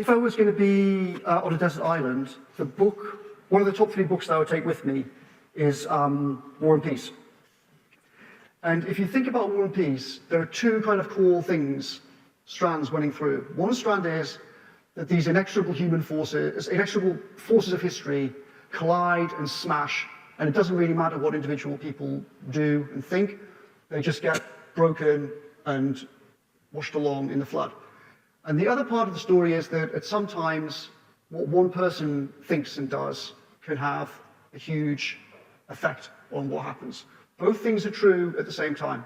If I was going to be on a desert island, one of the top 3 books that I would take with me is War and Peace. And if you think about War and Peace, there are 2 kind of core strands running through. One strand is that these inexorable forces of history collide and smash, and it doesn't really matter what individual people do and think, they just get broken and washed along in the flood. And the other part of the story is that at some times, what one person thinks and does can have a huge effect on what happens. Both things are true at the same time.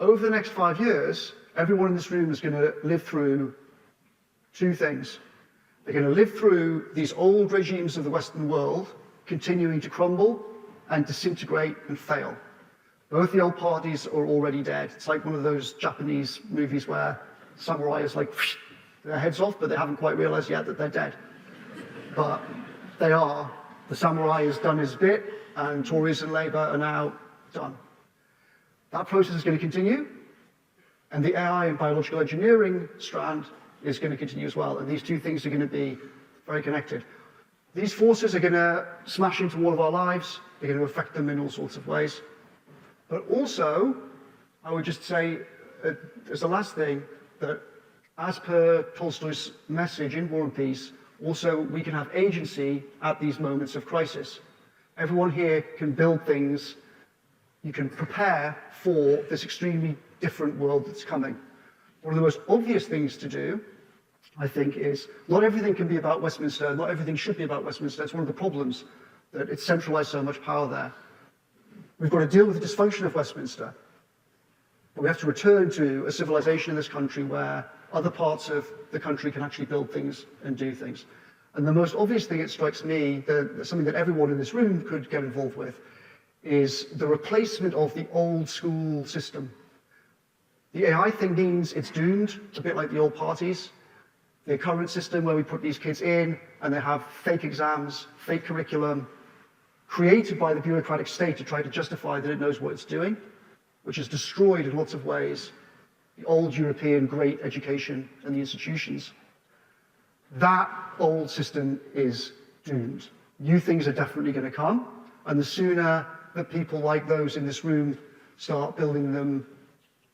Over the next 5 years, everyone in this room is going to live through 2 things. They're going to live through these old regimes of the Western world continuing to crumble and disintegrate and fail. Both the old parties are already dead. It's like one of those Japanese movies where samurai is like, their heads off, but they haven't quite realized yet that they're dead. But they are. The samurai has done his bit, and Tories and Labour are now done. That process is going to continue, and the AI and biological engineering strand is going to continue as well, and these 2 things are going to be very connected. These forces are going to smash into all of our lives, they're going to affect them in all sorts of ways. But also, I would just say, as the last thing, that as per Tolstoy's message in War and Peace, also we can have agency at these moments of crisis. Everyone here can build things, you can prepare for this extremely different world that's coming. One of the most obvious things to do, I think, is not everything can be about Westminster, not everything should be about Westminster. It's one of the problems that it's centralized so much power there. We've got to deal with the dysfunction of Westminster. But we have to return to a civilization in this country where other parts of the country can actually build things and do things. And the most obvious thing, it strikes me, something that everyone in this room could get involved with, is the replacement of the old school system. The AI thing means it's doomed, a bit like the old parties. The current system where we put these kids in and they have fake exams, fake curriculum, created by the bureaucratic state to try to justify that it knows what it's doing, which has destroyed in lots of ways the old European great education and the institutions. That old system is doomed. New things are definitely going to come, and the sooner that people like those in this room start building them,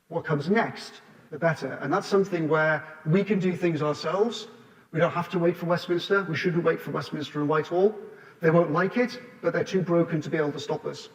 what comes next, the better. And that's something where we can do things ourselves. We don't have to wait for Westminster. We shouldn't wait for Westminster and Whitehall. They won't like it, but they're too broken to be able to stop us.